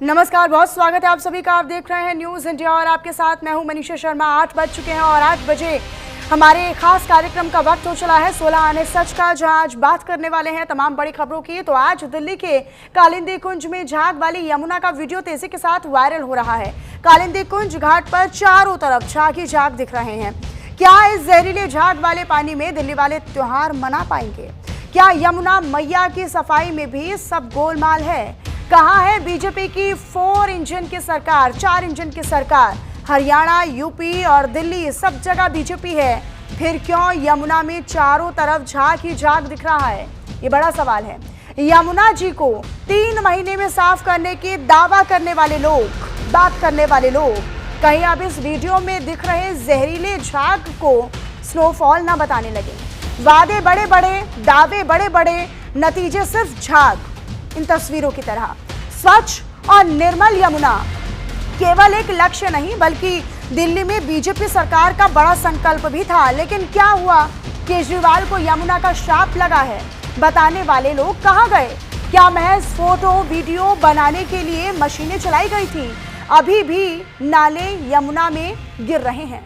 नमस्कार, बहुत स्वागत है आप सभी का। आप देख रहे हैं न्यूज़ इंडिया और आपके साथ मैं हूं मनीषा शर्मा। 8 बज चुके हैं और 8 बजे हमारे खास कार्यक्रम का वक्त हो चला है 16 आने सच का, जहां आज बात करने वाले हैं तमाम बड़ी खबरों की। तो आज दिल्ली के कालिंदी कुंज में झाग वाली यमुना का वीडियो तेजी के साथ वायरल हो रहा है। कालिंदी कुंज घाट पर चारों तरफ झाग ही झाग दिख रहे हैं। क्या इस जहरीले झाग वाले पानी में दिल्ली वाले त्योहार मना पाएंगे? क्या यमुना मैया की सफाई में भी सब गोलमाल है? कहां है बीजेपी की 4 इंजन की सरकार, 4 इंजन की सरकार? हरियाणा, यूपी और दिल्ली सब जगह बीजेपी है। फिर क्यों यमुना में चारों तरफ झाग ही झाग दिख रहा है? ये बड़ा सवाल है। यमुना जी को 3 महीने में साफ करने के दावा करने वाले लोग, बात करने वाले लोग, कहीं अब इस वीडियो में दिख रहे जहरीले झाग को स्नोफॉल ना बताने लगे। वादे बड़े बड़े, दावे बड़े बड़े, नतीजे सिर्फ झाग। इन तस्वीरों की तरह स्वच्छ और निर्मल यमुना केवल एक लक्ष्य नहीं बल्कि दिल्ली में बीजेपी सरकार का बड़ा संकल्प भी था। लेकिन क्या हुआ? केजरीवाल को यमुना का श्राप लगा है। बताने वाले लोग कहां गए? क्या महज फोटो वीडियो बनाने के लिए मशीनें चलाई गई थी? अभी भी नाले यमुना में गिर रहे हैं।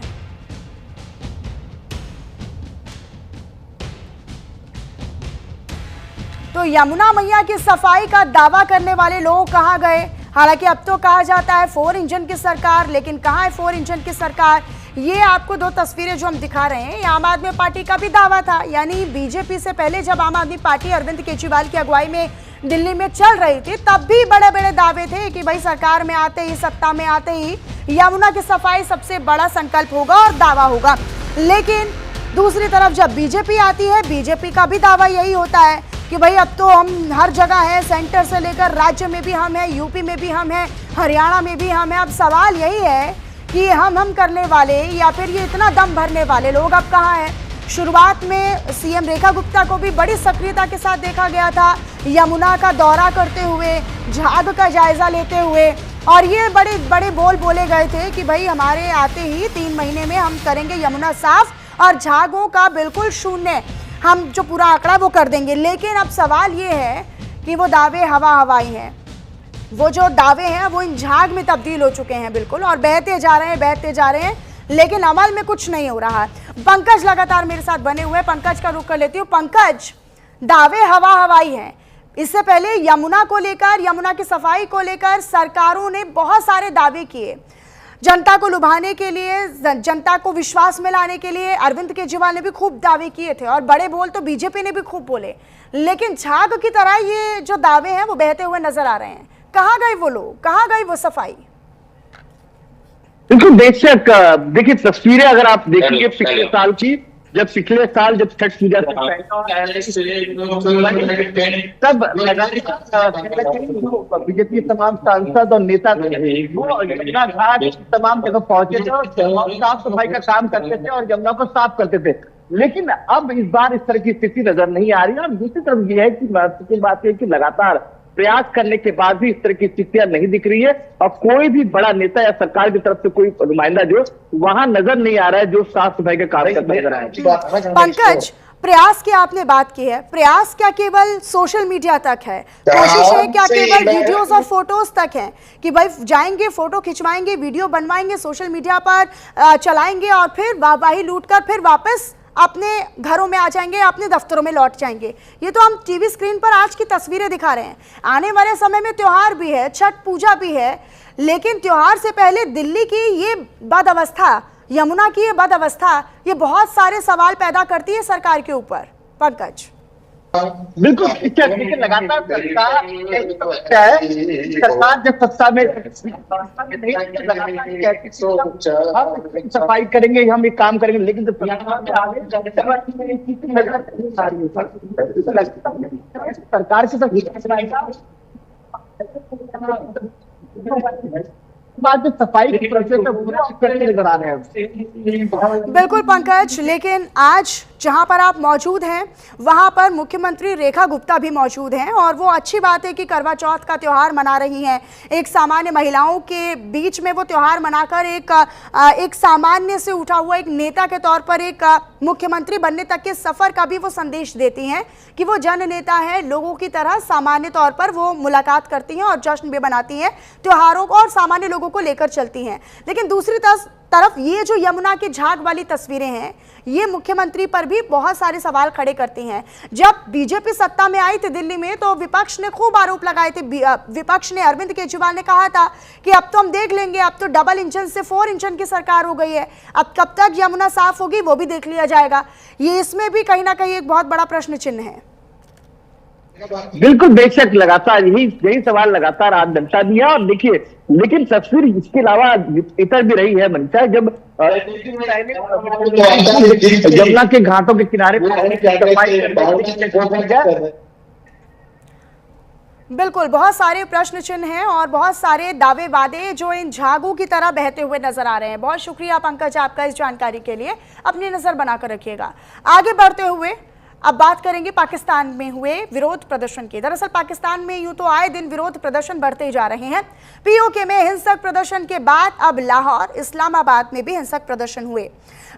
तो यमुना मैया की सफाई का दावा करने वाले लोग कहां गए? हालांकि अब तो कहा जाता है 4 इंजन की सरकार, लेकिन कहां है 4 इंजन की सरकार? ये आपको 2 तस्वीरें जो हम दिखा रहे हैं, आम आदमी पार्टी का भी दावा था। यानी बीजेपी से पहले जब आम आदमी पार्टी अरविंद केजरीवाल की अगुवाई में दिल्ली में चल रही थी, तब भी बड़े बड़े दावे थे कि भाई सरकार में आते ही, सत्ता में आते ही यमुना की सफाई सबसे बड़ा संकल्प होगा और दावा होगा। लेकिन दूसरी तरफ जब बीजेपी आती है, बीजेपी का भी दावा यही होता है कि भाई अब तो हम हर जगह हैं, सेंटर से लेकर राज्य में भी हम हैं, यूपी में भी हम हैं, हरियाणा में भी हम हैं। अब सवाल यही है कि हम करने वाले या फिर ये इतना दम भरने वाले लोग अब कहाँ हैं? शुरुआत में सीएम रेखा गुप्ता को भी बड़ी सक्रियता के साथ देखा गया था, यमुना का दौरा करते हुए, झाग का जायजा लेते हुए, और ये बड़े बड़े बोल बोले गए थे कि भाई हमारे आते ही 3 महीने में हम करेंगे यमुना साफ और झागों का बिल्कुल शून्य, हम जो पूरा आंकड़ा वो कर देंगे। लेकिन अब सवाल ये है कि वो दावे हवा हवाई हैं। वो जो दावे हैं वो इन झाग में तब्दील हो चुके हैं बिल्कुल, और बहते जा रहे हैं, बहते जा रहे हैं, लेकिन अमल में कुछ नहीं हो रहा है। पंकज लगातार मेरे साथ बने हुए, पंकज का रुख कर लेती हूँ। पंकज, दावे हवा हवाई हैं। इससे पहले यमुना को लेकर, यमुना की सफाई को लेकर सरकारों ने बहुत सारे दावे किए, जनता को लुभाने के लिए, जनता को विश्वास में लाने के लिए अरविंद केजरीवाल ने भी खूब दावे किए थे, और बड़े बोल तो बीजेपी ने भी खूब बोले। लेकिन झाग की तरह ये जो दावे हैं वो बहते हुए नजर आ रहे हैं। कहां गए वो लोग, कहां गई वो सफाई? बिल्कुल बेशक। देखिए तस्वीरें अगर आप देखेंगे पिछले साल की, जब छठ पूजा तब बीजेपी के तमाम सांसद और नेता वो यमुना घाट तमाम जगह पहुंचे थे और साफ सफाई का काम करते थे और यमुना को साफ करते थे। लेकिन अब इस बार इस तरह की स्थिति नजर नहीं आ रही है। और दूसरी तरफ यह है कि महत्वपूर्ण बात है कि लगातार प्रयास करने के बाद भी इस तरह की स्थितियां नहीं दिख रही है, और कोई भी बड़ा नेता या सरकार की तरफ से कोई नुमाइंदा जो वहां नजर नहीं आ रहा है जो साफ सफाई का कार्य करता नजर आ रहा है। पंकज, प्रयास की आपने बात की है, प्रयास क्या केवल सोशल मीडिया तक है? कोशिश है क्या केवल वीडियोस और फोटोज तक है कि भाई जाएंगे, फोटो खिंचवाएंगे, वीडियो बनवाएंगे, सोशल मीडिया पर चलाएंगे और फिर वाहवाही लूटकर फिर वापस अपने घरों में आ जाएंगे, अपने दफ्तरों में लौट जाएंगे? ये तो हम टीवी स्क्रीन पर आज की तस्वीरें दिखा रहे हैं। आने वाले समय में त्योहार भी है, छठ पूजा भी है, लेकिन त्योहार से पहले दिल्ली की ये बद अवस्था, यमुना की ये बद अवस्था, ये बहुत सारे सवाल पैदा करती है सरकार के ऊपर। पंकज, बिल्कुल लगातार सरकार जब सत्ता में सफाई करेंगे, हम एक काम करेंगे, लेकिन जब सरकार की बात जो सफाई की प्रोसेस है वो करते नजर आ रहे हैं। बिल्कुल पंकज, लेकिन आज जहां पर आप मौजूद हैं वहां पर मुख्यमंत्री रेखा गुप्ता भी मौजूद हैं और वो अच्छी बात है कि करवा चौथ का त्यौहार मना रही हैं। एक सामान्य महिलाओं के बीच में वो त्यौहार मनाकर एक सामान्य से उठा हुआ एक नेता के तौर पर एक मुख्यमंत्री बनने तक के सफर का भी वो संदेश देती हैं कि वो जन नेता है, लोगों की तरह सामान्य तौर पर वो मुलाकात करती हैं और जश्न भी मनाती हैं, त्योहारों को और सामान्य लोगों को लेकर चलती हैं। लेकिन दूसरी तरफ ये जो यमुना की झाग वाली तस्वीरें हैं ये मुख्यमंत्री पर भी बहुत सारे सवाल खड़े करती हैं। जब बीजेपी सत्ता में आई थी दिल्ली में तो विपक्ष ने खूब आरोप लगाए थे। विपक्ष ने, अरविंद केजरीवाल ने कहा था कि अब तो हम देख लेंगे, अब तो डबल इंजन से 4 इंजन की सरकार हो गई है, अब कब तक यमुना साफ होगी वो भी देख लिया जाएगा। ये इसमें भी कहीं ना कहीं एक बहुत बड़ा प्रश्न चिन्ह है। बिल्कुल, बेशक लगातार यही सवाल लगातार आज जनता दिया। और देखिए, लेकिन तस्वीर इसके अलावा इतर भी रही है मनीषा, जब यमुना के घाटों के किनारे बिल्कुल बहुत सारे प्रश्न चिन्ह हैं और बहुत सारे दावे वादे जो इन झागों की तरह बहते हुए नजर आ रहे हैं। बहुत शुक्रिया पंकज आपका इस जानकारी के लिए, अपनी नजर बनाकर रखिएगा। आगे बढ़ते हुए अब बात करेंगे पाकिस्तान में हुए विरोध प्रदर्शन की। दरअसल पाकिस्तान में यूं तो आए दिन विरोध प्रदर्शन बढ़ते जा रहे हैं। पीओके में हिंसक प्रदर्शन के बाद अब लाहौर, इस्लामाबाद में भी हिंसक प्रदर्शन हुए।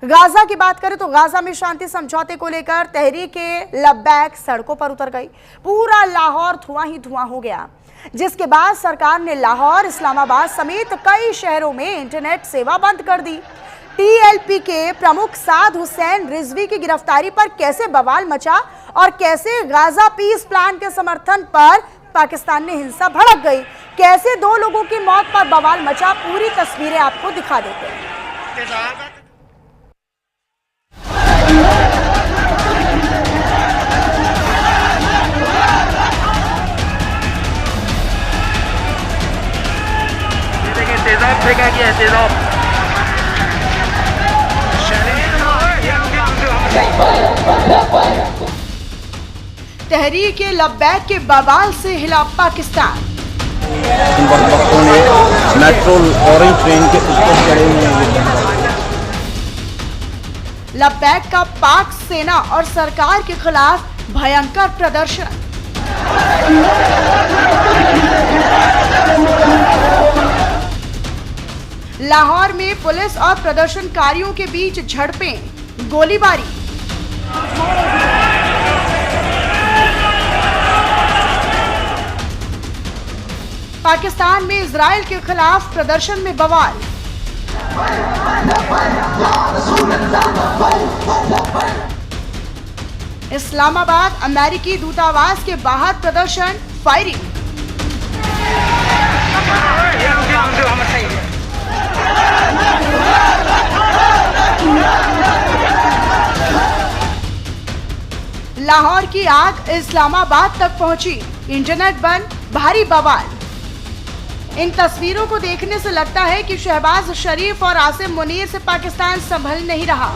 गाजा की बात करें तो गाजा में शांति समझौते को लेकर तहरीक-ए-लब्बैक सड़कों पर उतर गई। पूरा लाहौर धुआं ही धुआं हो गया, जिसके बाद सरकार ने लाहौर, इस्लामाबाद समेत कई शहरों में इंटरनेट सेवा बंद कर दी। टीएलपी के प्रमुख साद हुसैन रिजवी की गिरफ्तारी पर कैसे बवाल मचा और कैसे गाजा पीस प्लान के समर्थन पर पाकिस्तान में हिंसा भड़क गई, कैसे 2 लोगों की मौत पर बवाल मचा, पूरी तस्वीरें आपको दिखा देते हैं। तेजाब फेंका गया है, तेजाब। तहरीक-ए-लब्बैक के बवाल से हिला पाकिस्तान। मेट्रो ऑरेंज ट्रेन के ऊपर चढ़े हुए हैं। लब्बैक का पाक सेना और सरकार के खिलाफ भयंकर प्रदर्शन। लाहौर में पुलिस और प्रदर्शनकारियों के बीच झड़पें, गोलीबारी। पाकिस्तान में इजराइल के खिलाफ प्रदर्शन में बवाल। इस्लामाबाद अमेरिकी दूतावास के बाहर प्रदर्शन, फायरिंग। लाहौर की आग इस्लामाबाद तक पहुंची, इंटरनेट बंद, भारी बवाल। इन तस्वीरों को देखने से लगता है कि शहबाज शरीफ और आसिम मुनीर से पाकिस्तान संभल नहीं रहा।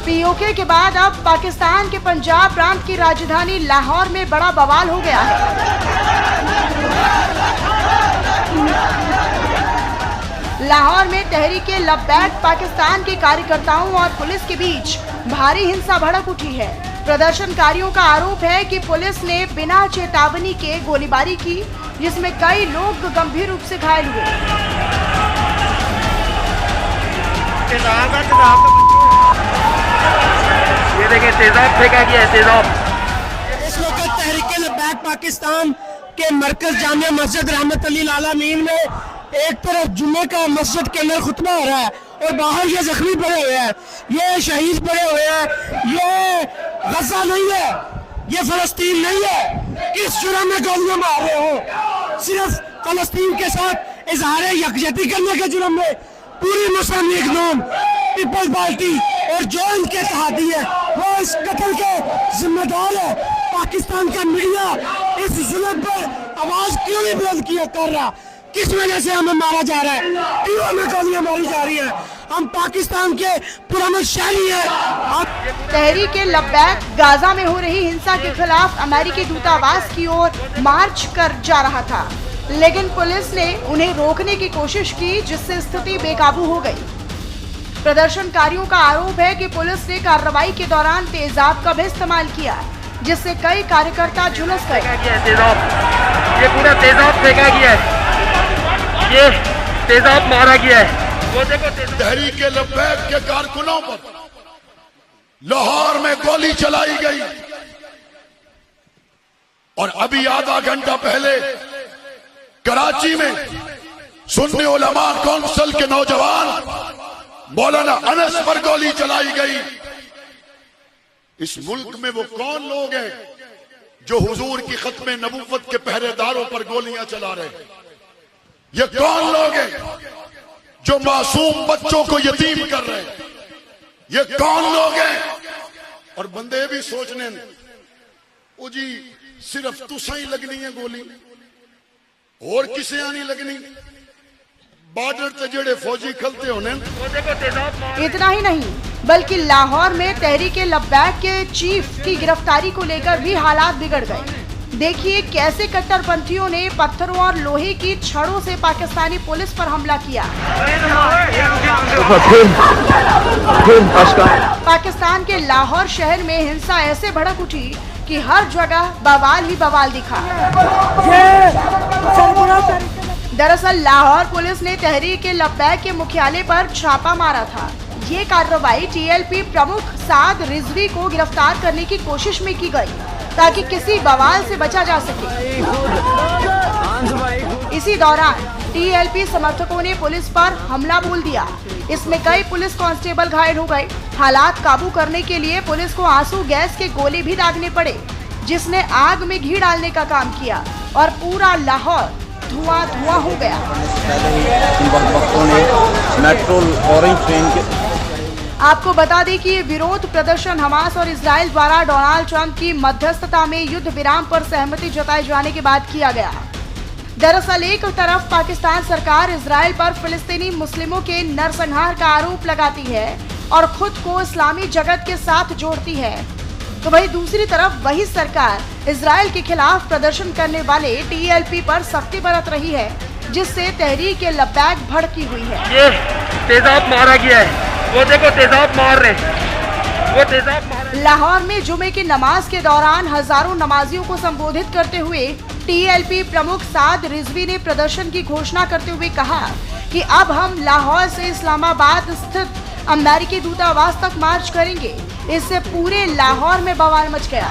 पीओके के बाद अब पाकिस्तान के पंजाब प्रांत की राजधानी लाहौर में बड़ा बवाल हो गया है। लाहौर में तहरीक-ए-लब्बैक पाकिस्तान के कार्यकर्ताओं और पुलिस के बीच भारी हिंसा भड़क उठी है। प्रदर्शनकारियों का आरोप है कि पुलिस ने बिना चेतावनी के गोलीबारी की, जिसमें कई लोग गंभीर रूप से घायल हुए। ये देखिए तेजाब फेंका गया है, तेजाब। इस वक्त तहरीक-ए-लब्बैक पाकिस्तान के मरकज जामिया मस्जिद रहमत अली आलमीन में एक तरफ जुम्मे का मस्जिद के अंदर खुतबा हो रहा है और बाहर ये जख्मी पड़े हुए हैं, ये शहीद पड़े हुए हैं। ये गजा नहीं है, ये फलस्तीन नहीं है। किस जुर्म में गोलियां मार रहे हो? सिर्फ फलस्तीन के साथ इजहार यकजहती करने के जुर्म में पूरी मुस्लिम लीग नून, पीपल्स पार्टी और जो इनके इत्तेहादी है वो इस कत्ल के जिम्मेदार है। पाकिस्तान का मीडिया इस जुल्म पर आवाज क्यों नहीं बुलंद किया कर रहा? किस वजह से हमें मारा जा रहा है? क्यों हमें गोलियां मारी जा रही है? हम पाकिस्तान के पुराने शहरी हैं। तहरीक लब्बैक गाजा में हो रही हिंसा के खिलाफ अमेरिकी दूतावास की ओर मार्च कर जा रहा था, लेकिन पुलिस ने उन्हें रोकने की कोशिश की, जिससे स्थिति बेकाबू हो गई। प्रदर्शनकारियों का आरोप है कि पुलिस ने कार्रवाई के दौरान तेजाब का भी इस्तेमाल किया, जिससे कई कार्यकर्ता झुलस गए। ये पूरा तेजाब फेंका गया है, ये तेजाब मारा गया है। वो देखो तहरीक लब्बैक के कारकुनों पर लाहौर में गोली चलाई गई और अभी आधा घंटा पहले कराची में सुन्नी उलमा काउंसिल के नौजवान मौलाना अनस पर गोली चलाई गई। इस मुल्क में वो कौन लोग हैं जो हुजूर की खत्मे नबूवत के पहरेदारों पर गोलियां चला रहे हैं? ये कौन लोग हैं जो मासूम बच्चों को यतीम कर रहे हैं? ये कौन लोग हैं? और बंदे भी सोचने ओ जी सिर्फ तुसा ही लगनी है गोली, और किसे आनी लगनी? बॉर्डर से जेड़े फौजी खलते होने। इतना ही नहीं, बल्कि लाहौर में तहरीक लब्बैक के चीफ की गिरफ्तारी को लेकर भी हालात बिगड़ गए। देखिए कैसे कट्टरपंथियों ने पत्थरों और लोहे की छड़ों से पाकिस्तानी पुलिस पर हमला किया। पाकिस्तान के लाहौर शहर में हिंसा ऐसे भड़क उठी कि हर जगह बवाल ही बवाल दिखा। दरअसल लाहौर पुलिस ने तहरीक लब्बैक के मुख्यालय पर छापा मारा था। ये कार्रवाई टीएलपी प्रमुख साद रिजवी को गिरफ्तार करने की कोशिश में की गई, ताकि किसी बवाल से बचा जा सके। इसी दौरान टीएलपी समर्थकों ने पुलिस पर हमला बोल दिया। इसमें कई पुलिस कांस्टेबल घायल हो गए। हालात काबू करने के लिए पुलिस को आंसू गैस के गोले भी दागने पड़े, जिसने आग में घी डालने का काम किया और पूरा लाहौर धुआं हो गया। मेट्रो ऑरेंज ट्रेन के आपको बता दें कि ये विरोध प्रदर्शन हमास और इजराइल द्वारा डोनाल्ड ट्रंप की मध्यस्थता में युद्ध विराम पर सहमति जताए जाने के बाद किया गया। दरअसल एक तरफ पाकिस्तान सरकार इजराइल पर फिलिस्तीनी मुस्लिमों के नरसंहार का आरोप लगाती है और खुद को इस्लामी जगत के साथ जोड़ती है, तो वहीं दूसरी तरफ वही सरकार इजराइल के खिलाफ प्रदर्शन करने वाले टीएलपी पर सख्ती बरत रही है, जिससे तहरीक लब्बैक भड़की हुई है। ये तेजाब मारा गया है, वो देखो तेजाब मार रहे, वो तेजाब मार। लाहौर में जुमे की नमाज के दौरान हजारों नमाजियों को संबोधित करते हुए टीएलपी प्रमुख साद रिजवी ने प्रदर्शन की घोषणा करते हुए कहा कि अब हम लाहौर से इस्लामाबाद स्थित अमेरिकी दूतावास तक मार्च करेंगे। इससे पूरे लाहौर में बवाल मच गया।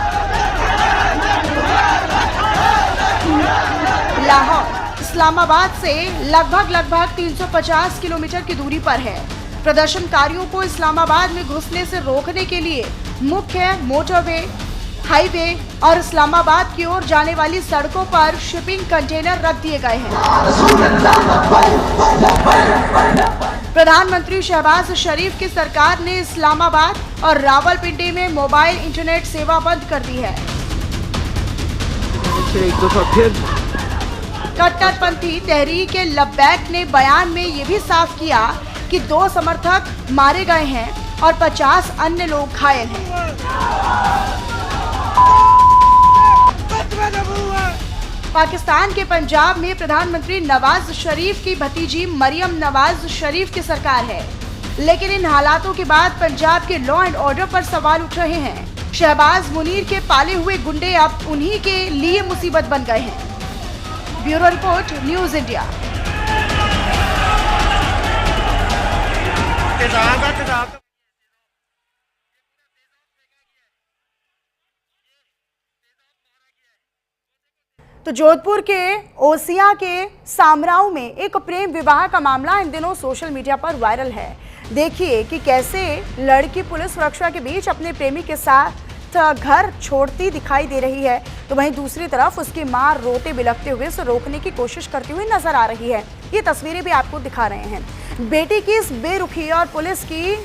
लाहौर इस्लामाबाद से लगभग 350 किलोमीटर की दूरी पर है। प्रदर्शनकारियों को इस्लामाबाद में घुसने से रोकने के लिए मुख्य मोटरवे, हाईवे और इस्लामाबाद की ओर जाने वाली सड़कों पर शिपिंग कंटेनर रख दिए गए हैं। प्रधानमंत्री शहबाज शरीफ की सरकार ने इस्लामाबाद और रावलपिंडी में मोबाइल इंटरनेट सेवा बंद कर दी है। कट्टरपंथी तहरीक लब्बैक ने बयान में ये भी साफ किया कि 2 समर्थक मारे गए हैं और 50 अन्य लोग घायल हैं। पाकिस्तान के पंजाब में प्रधानमंत्री नवाज शरीफ की भतीजी मरियम नवाज शरीफ की सरकार है, लेकिन इन हालातों के बाद पंजाब के लॉ एंड ऑर्डर पर सवाल उठ रहे हैं। शहबाज मुनीर के पाले हुए गुंडे अब उन्हीं के लिए मुसीबत बन गए हैं। Bureau report, news India. तो जोधपुर के ओसिया के सामराऊ में एक प्रेम विवाह का मामला इन दिनों सोशल मीडिया पर वायरल है। देखिए कि कैसे लड़की पुलिस सुरक्षा के बीच अपने प्रेमी के साथ घर छोड़ती दिखाई दे रही है, तो वहीं दूसरी तरफ उसकी मां रोते बिलखते हुए उसे रोकने की कोशिश करती हुई नजर आ रही है। ये तस्वीरें भी आपको दिखा रहे हैं। बेटी की इस बेरुखी और पुलिस की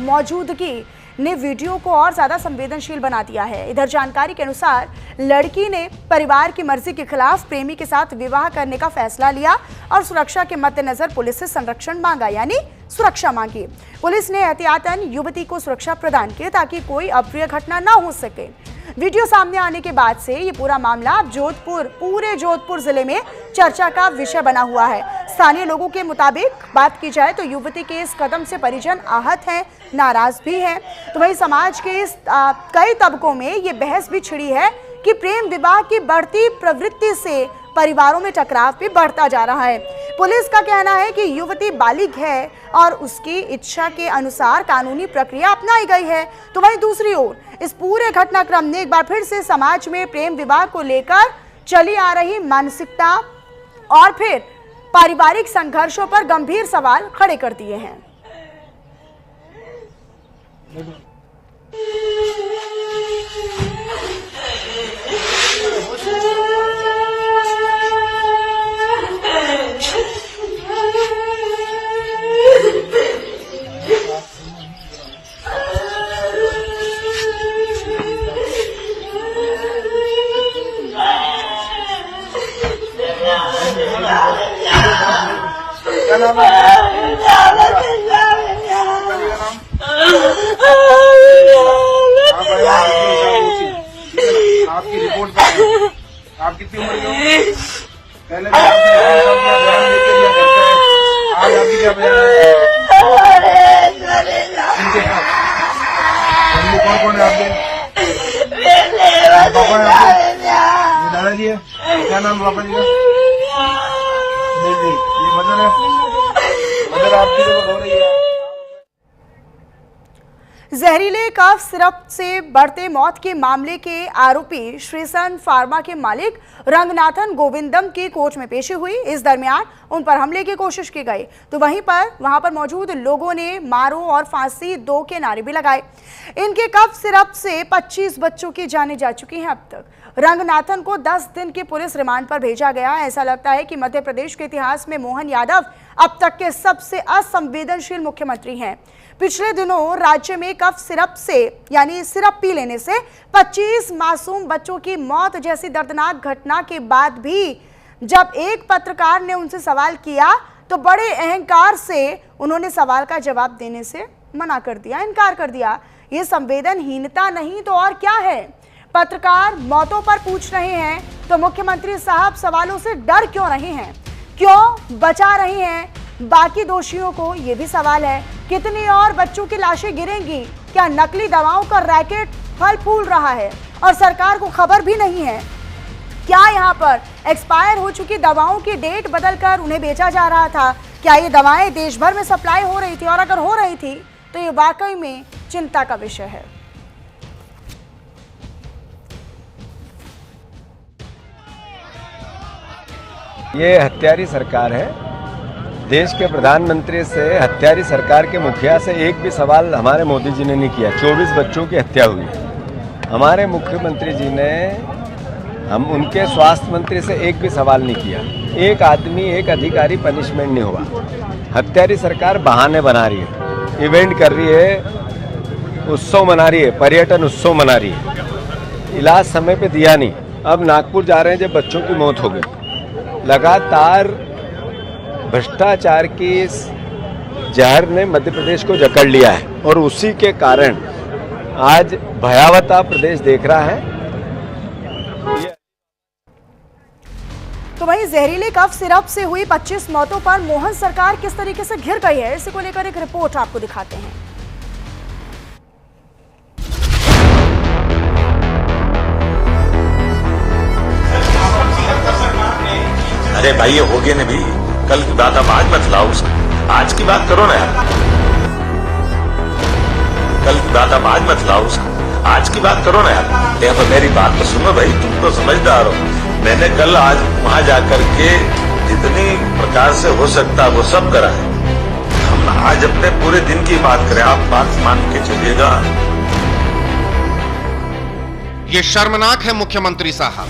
मौजूदगी ने वीडियो को और ज्यादा संवेदनशील बना दिया है। इधर जानकारी के अनुसार लड़की ने परिवार की मर्जी के खिलाफ प्रेमी के साथ विवाह करने का फैसला लिया और सुरक्षा के मद्देनजर पुलिस से संरक्षण मांगा, यानी सुरक्षा मांगी। पुलिस ने एहतियातन युवती को सुरक्षा प्रदान की ताकि कोई अप्रिय घटना न हो सके। वीडियो सामने आने के बाद से ये पूरा मामला अब पूरे जोधपुर जिले में चर्चा का विषय बना हुआ है। स्थानीय लोगों के मुताबिक बात की जाए तो युवती के इस कदम से परिजन आहत हैं, नाराज भी हैं। तो वहीं समाज के इस कई तबकों में ये बहस भी छिड़ी है कि प्रेम विवाह की बढ़ती प्रवृत्ति से परिवारों में टकराव भी बढ़ता जा रहा है। पुलिस का कहना है कि युवती बालिग है और उसकी इच्छा के अनुसार कानूनी प्रक्रिया अपनाई गई है। तो वहीं दूसरी ओर इस पूरे घटनाक्रम ने एक बार फिर से समाज में प्रेम विवाह को लेकर चली आ रही मानसिकता और फिर पारिवारिक संघर्षों पर गंभीर सवाल खड़े कर दिए हैं। आपकी रिपोर्ट आप कितनी उम्र के हो? पहले भी आपने बयान लेके लिया करते हैं। आज आपकी क्या बयान है? कौन है आपके? पापा है आपके? ये दादाजी है? क्या नाम पापा जी का? नहीं, ये मदर है। मदर आपकी तो रो रही है। जहरीले कफ सिरप से बढ़ते मौत के मामले के आरोपी श्रीसन फार्मा के मालिक रंगनाथन गोविंदम की कोर्ट में पेशी हुई। इस दरमियान उन पर हमले की कोशिश की गई तो वहां पर मौजूद लोगों ने मारो और फांसी दो के नारे भी लगाए। इनके कफ सिरप से 25 बच्चों की जानें जा चुकी हैं। अब तक रंगनाथन को 10 दिन की पुलिस रिमांड पर भेजा गया। ऐसा लगता है कि मध्य प्रदेश के इतिहास में मोहन यादव अब तक के सबसे असंवेदनशील मुख्यमंत्री हैं। पिछले दिनों राज्य में कफ सिरप से यानी सिरप पी लेने से 25 मासूम बच्चों की मौत जैसी दर्दनाक घटना के बाद भी जब एक पत्रकार ने उनसे सवाल किया तो बड़े अहंकार से उन्होंने सवाल का जवाब देने से मना कर दिया, इनकार कर दिया। ये संवेदनहीनता नहीं तो और क्या है? पत्रकार मौतों पर पूछ रहे हैं तो मुख्यमंत्री साहब सवालों से डर क्यों रहे हैं, क्यों बचा रहे हैं बाकी दोषियों को? ये भी सवाल है। कितनी और बच्चों की लाशें गिरेंगी? क्या नकली दवाओं का रैकेट फल फूल रहा है और सरकार को खबर भी नहीं है? क्या यहाँ पर एक्सपायर हो चुकी दवाओं की डेट बदलकर उन्हें बेचा जा रहा था? क्या ये दवाएं देश भर में सप्लाई हो रही थी? और अगर हो रही थी तो ये वाकई में चिंता का विषय है। ये हत्यारी सरकार है। देश के प्रधानमंत्री से हत्यारी सरकार के मुखिया से एक भी सवाल हमारे मोदी जी ने नहीं किया। 24 बच्चों की हत्या हुई। हमारे मुख्यमंत्री जी ने उनके स्वास्थ्य मंत्री से एक भी सवाल नहीं किया। एक आदमी, एक अधिकारी पनिशमेंट नहीं हुआ। हत्यारी सरकार बहाने बना रही है, इवेंट कर रही है, उत्सव मना रही है, पर्यटन उत्सव मना रही है। इलाज समय पे दिया नहीं। अब नागपुर जा रहे हैं जब बच्चों की मौत हो गई। लगातार भ्रष्टाचार की इस जहर ने मध्य प्रदेश को जकड़ लिया है और उसी के कारण आज भयावता प्रदेश देख रहा है। तो वहीं जहरीले कफ सिरप से हुई 25 मौतों पर मोहन सरकार किस तरीके से घिर गई है, इसी को लेकर एक रिपोर्ट आपको दिखाते हैं। अरे भाई ये हो गया ना भी, कल की बात अब आज मत लाओ, आज की बात करो ना यार। कल की बात अब आज मत लाओ, आज की बात करो ना यार। देखो मेरी बात तो सुनो भाई, तुम तो समझदार हो। मैंने कल आज वहां जाकर के जितनी प्रकार से हो सकता वो सब करा है। हम आज अपने पूरे दिन की बात करें, आप बात मान के चलिएगा। ये शर्मनाक है मुख्यमंत्री साहब।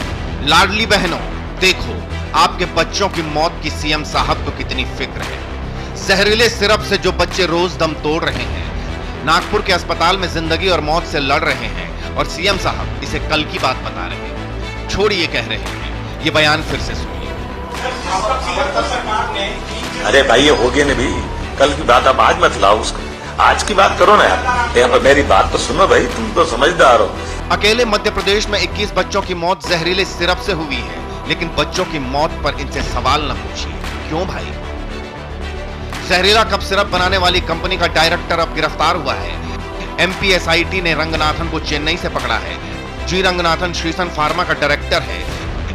लाडली बहनों देखो, आपके बच्चों की मौत की सीएम साहब को कितनी फिक्र है। जहरीले सिरप से जो बच्चे रोज दम तोड़ रहे हैं, नागपुर के अस्पताल में जिंदगी और मौत से लड़ रहे हैं और सीएम साहब इसे कल की बात बता रहे हैं। छोड़िए कह रहे हैं, ये बयान फिर से सुनिए। अरे भाई ये हो गया ना भी, कल की बात आप आज मत लाओ उसको, आज की बात करो ना यार। यहाँ पर मेरी बात तो सुनो भाई, तुम तो समझदार हो। अकेले मध्य प्रदेश में 21 बच्चों की मौत जहरीले सिरप से हुई है, लेकिन बच्चों की मौत पर इनसे सवाल न पूछिए। क्यों भाई? जहरीला कफ सिरप बनाने वाली कंपनी का डायरेक्टर अब गिरफ्तार हुआ है। एमपीएसआईटी ने रंगनाथन को चेन्नई से पकड़ा है। जी रंगनाथन श्रीसन फार्मा का डायरेक्टर है।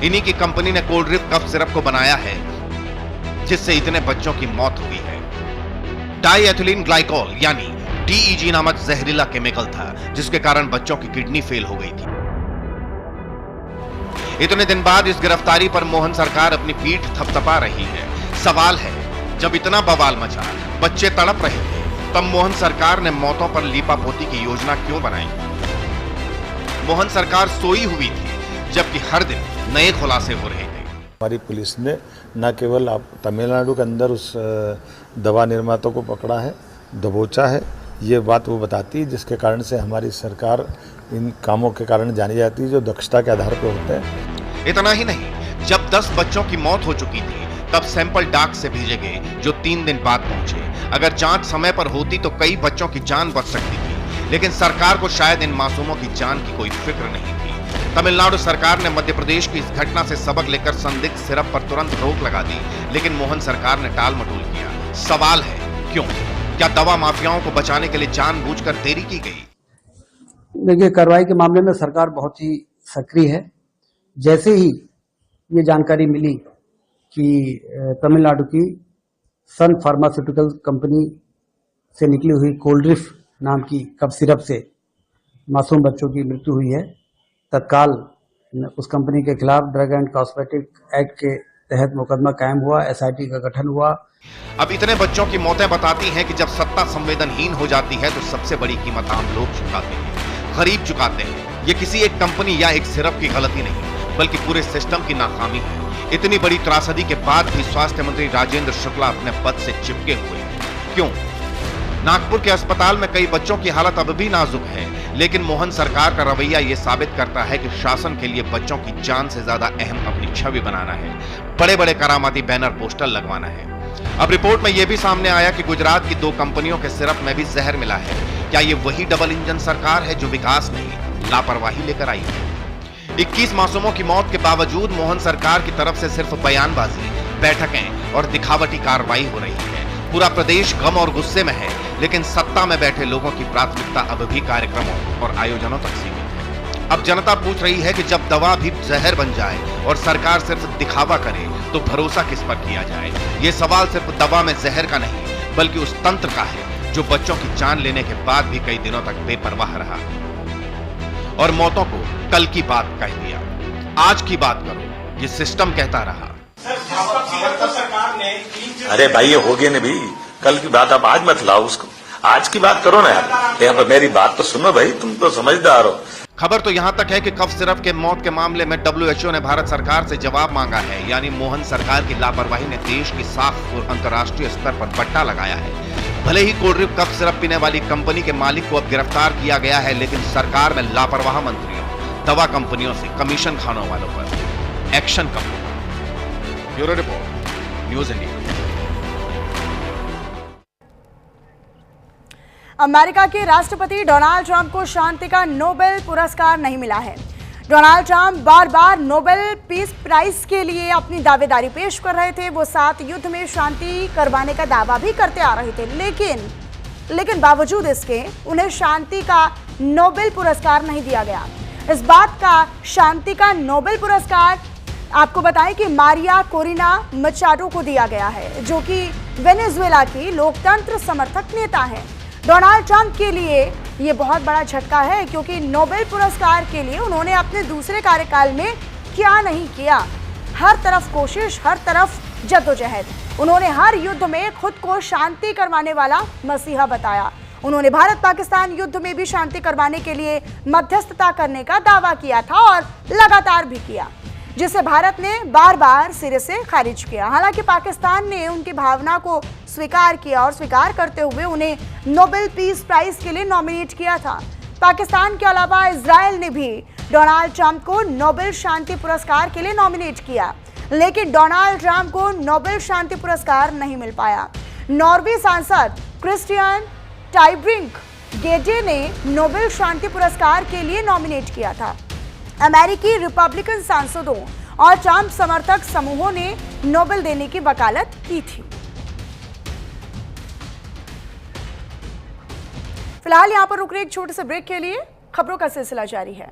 इन्हीं की कंपनी ने कोल्ड ड्रिप कफ सिरप को बनाया है, जिससे इतने बच्चों की मौत हुई है। डाई एथिलीन ग्लाइकोल यानी डीईजी नामक जहरीला केमिकल था, जिसके कारण बच्चों की किडनी फेल हो गई थी। इतने दिन बाद इस गिरफ्तारी पर मोहन सरकार अपनी पीठ थपथपा रही है। सवाल है, जब इतना बवाल मचा, बच्चे तड़प रहे थे, तब मोहन सरकार ने मौतों पर लीपापोती की योजना क्यों बनाई? मोहन सरकार सोई हुई थी, जबकि हर दिन नए खुलासे हो रहे थे। हमारी पुलिस ने न केवल तमिलनाडु के अंदर उस दवा निर्माता को पकड़ा है, दबोचा है, ये बात वो बताती है, जिसके कारण से हमारी सरकार इन कामों के कारण जानी जाती है, जो दक्षता के आधार पर होते हैं। इतना ही नहीं, जब 10 बच्चों की मौत हो चुकी थी, तब सैंपल डाक से भेजे गए, जो 3 दिन बाद पहुंचे। अगर जांच समय पर होती तो कई बच्चों की जान बच सकती थी, लेकिन सरकार को शायद इन मासूमों की जान की कोई फिक्र नहीं थी। तमिलनाडु सरकार ने मध्य प्रदेश की इस घटना से सबक लेकर संदिग्ध सिरप पर तुरंत रोक लगा दी, लेकिन मोहन सरकार ने टाल मटोल किया। सवाल है, क्यों? क्या दवा माफियाओं को बचाने के लिए जानबूझकर देरी की गई? देखिए, कार्रवाई के मामले में सरकार बहुत ही सक्रिय है। जैसे ही ये जानकारी मिली कि तमिलनाडु की सन फार्मास्यूटिकल कंपनी से निकली हुई कोल्ड ड्रिप नाम की कफ सिरप से मासूम बच्चों की मृत्यु हुई है, तत्काल उस कंपनी के खिलाफ ड्रग एंड कॉस्मेटिक एक्ट के तहत मुकदमा कायम हुआ, एसआईटी का गठन हुआ। अब इतने बच्चों की मौतें बताती हैं कि जब सत्ता संवेदनहीन हो जाती है तो सबसे बड़ी कीमत आम लोग चुकाते हैं, गरीब चुकाते हैं। ये किसी एक कंपनी या एक सिरप की गलती नहीं, बल्कि पूरे सिस्टम की नाकामी है। इतनी बड़ी त्रासदी के बाद भी स्वास्थ्य मंत्री राजेंद्र शुक्ला अपने पद से चिपके हुए हैं। क्यों? नागपुर के अस्पताल में कई बच्चों की हालत अब भी नाजुक है, लेकिन मोहन सरकार का रवैया ये साबित करता है कि शासन के लिए बच्चों की जान से ज्यादा अहम अपनी छवि बनाना है, बड़े बड़े करामाती बैनर पोस्टर लगवाना है। अब रिपोर्ट में यह भी सामने आया कि गुजरात की 2 कंपनियों के सिरप में भी जहर मिला है। क्या ये वही डबल इंजन सरकार है जो विकास नहीं, लापरवाही लेकर आई है? 21 मासूमों की मौत के बावजूद मोहन सरकार की तरफ से सिर्फ बयानबाजी, बैठकें और दिखावटी कार्रवाई हो रही है। पूरा प्रदेश गम और गुस्से में है, लेकिन सत्ता में बैठे लोगों की प्राथमिकता अब भी कार्यक्रमों और आयोजनों तक सीमित है। अब जनता पूछ रही है कि जब दवा भी जहर बन जाए और सरकार सिर्फ दिखावा करे, तो भरोसा किस पर किया जाए? ये सवाल सिर्फ दवा में जहर का नहीं, बल्कि उस तंत्र का है जो बच्चों की जान लेने के बाद भी कई दिनों तक बेपरवाह रहा और मौतों को कल की बात कह दिया। आज की बात करो, ये सिस्टम कहता रहा। अरे भाई ये हो गया ना भी, कल की बात आप आज मत लाओ उसको, आज की बात करो ना यार। यहाँ पर मेरी बात तो सुनो भाई, तुम तो समझदार हो। खबर तो यहां तक है कि कफ सिरप के मौत के मामले में WHO ने भारत सरकार से जवाब मांगा है, यानी मोहन सरकार की लापरवाही ने देश की साख और अंतर्राष्ट्रीय स्तर पर पट्टा लगाया है। भले ही कोल्ड ड्रिप कफ सिरप पीने वाली कंपनी के मालिक को अब गिरफ्तार किया गया है, लेकिन सरकार में लापरवाह मंत्रियों, दवा कंपनियों से कमीशन खाने वालों पर एक्शन कब होगा? Bureau report, news India. America के राष्ट्रपति डोनाल्ड ट्रंप को शांति का नोबेल पुरस्कार नहीं मिला है। डोनाल्ड ट्रंप बार बार नोबेल पीस प्राइज के लिए अपनी दावेदारी पेश कर रहे थे। वो 7 युद्ध में शांति करवाने का दावा भी करते आ रहे थे, लेकिन बावजूद इसके उन्हें शांति का नोबेल पुरस्कार नहीं दिया गया। इस बात का शांति का नोबेल पुरस्कार आपको बताएं कि मारिया कोरिना मचाडो को दिया गया है, जो कि वेनेजुएला की लोकतंत्र समर्थक नेता हैं। डोनाल्ड ट्रंप के लिए ये बहुत बड़ा झटका है, क्योंकि नोबेल पुरस्कार के लिए उन्होंने अपने दूसरे कार्यकाल में क्या नहीं किया। हर तरफ कोशिश, हर तरफ जद्दोजहद। उन्होंने हर युद्ध में खुद को शांति करवाने वाला मसीहा बताया। उन्होंने भारत पाकिस्तान युद्ध में भी शांति करवाने के लिए मध्यस्थता करने का दावा किया था और लगातार भी किया, जिसे भारत ने बार बार सिरे से खारिज किया। हालांकि पाकिस्तान ने उनकी भावना को स्वीकार किया और स्वीकार करते हुए उन्हें नोबेल पीस प्राइज के लिए नॉमिनेट किया था। पाकिस्तान के अलावा इजराइल ने भी डोनाल्ड ट्रंप को नोबेल शांति पुरस्कार के लिए नॉमिनेट किया, लेकिन डोनाल्ड ट्रंप को नोबेल शांति पुरस्कार नहीं मिल पाया। नॉर्वे सांसद क्रिस्टियन टाइब्रिंक गेडे ने नोबेल शांति पुरस्कार के लिए नॉमिनेट किया था। अमेरिकी रिपब्लिकन सांसदों और ट्रंप समर्थक समूहों ने नोबेल देने की वकालत की थी। फिलहाल यहां पर रुक रहे एक छोटे से ब्रेक के लिए, खबरों का सिलसिला जारी है।